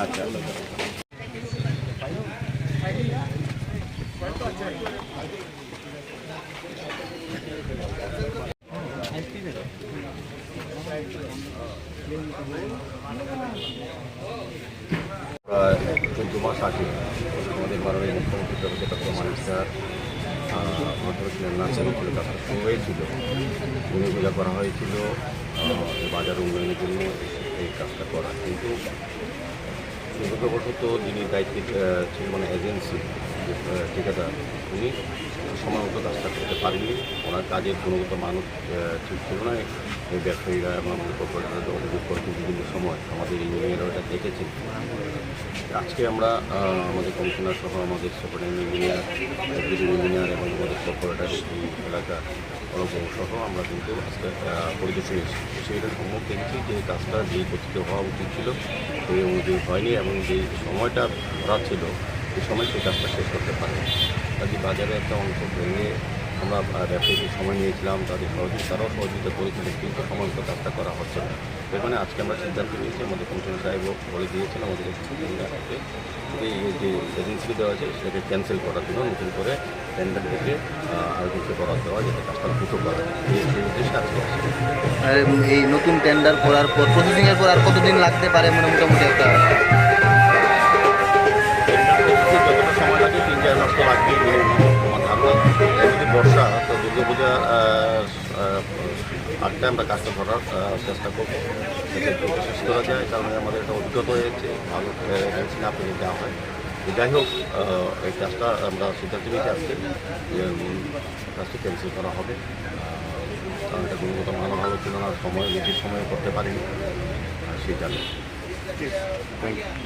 अच्छा প্রায় 14 মাস আগে আমাদের মাননীয় মুখ্যমন্ত্রী প্রফেসর ডক্টর মানিক স্যার ছিলেন নার্সারি ছিল কাজটা শুরু হয়েছিল, ভূমিপূজা করা হয়েছিল বাজার উন্নয়নের জন্য এই কাজটা করা। কিন্তু দুর্ভাগ্যবশত যিনি দায়িত্বে ছিল মানে এজেন্সি ঠিকাদার, উনি সময় মতো কাজটা করতে পারেননি। ওনার কাজের গুণগত মান ঠিক ছিল না। এই ব্যবসায়ীরা এবং আমাদের কর্পোরেটররা অভিযোগ করেছেন বিভিন্ন সময়, আমাদের ইঞ্জিনিয়াররা এটা দেখেছেন। আজকে আমরা আমাদের কমিশনার সহ আমাদের সুপারিনটেন্ডেন্ট ইঞ্জিনিয়ার এবং আমাদের কর্পোরেটর এই এলাকার অনুভব সহ আমরা কিন্তু আজকে পরিদর্শনে এসেছি। সেইটার সম্মুখ দেখেছি যে কাজটা যেই গতিতে হওয়া উচিত ছিল সেই অনুযায়ী হয়নি এবং যে সময়টা ধরা ছিল এই সময় সেই কাজটা শেষ করতে পারেনি। কাজে বাজারে একটা অংশ ভেঙে আমরা ব্যবসায়ীদের সময় নিয়েছিলাম, তারাও সহযোগিতা করেছিলেন, কিন্তু সময় মতো কাজটা করা হচ্ছে না। এর মানে আজকে আমরা সিদ্ধান্ত নিয়েছি, আমাদের কমিশনার সাহেবও বলে দিয়েছেন আমাদের এই যে এজেন্সিকে দেওয়া আছে সেটাকে ক্যান্সেল করার জন্য নতুন করে টেন্ডার থেকে আরও কিছু করা দেওয়া যাতে কাজটা দ্রুত করা যায়, এই উদ্দেশ্যে আজকে আসছে। আর এই নতুন টেন্ডার করার পর প্রসেসিংয়ের পর আর কতদিন লাগতে পারে মানে মোটামুটি একটা যতটা সময় লাগে 3-4 মাস তো লাগবেই আমার ধারণা। যদি বর্ষা তো দুর্গাপূজা আগটা আমরা কাজটা ধরার চেষ্টা করবো যাতে শেষ করা যায়, কারণ আমাদের একটা অভিজ্ঞতা হয়েছে ভালো এজেন্সি না পেলে দেওয়া হয়। যাই হোক, এই কাজটা আমরা সিদ্ধান্ত নিয়েছি আজকে কাজটি ক্যান্সেল করা হবে, কারণ এটা গুণগত মান ভালো ছিল না, সময় নিজের সময়ে করতে পারিনি সেই জন্য। Thank you.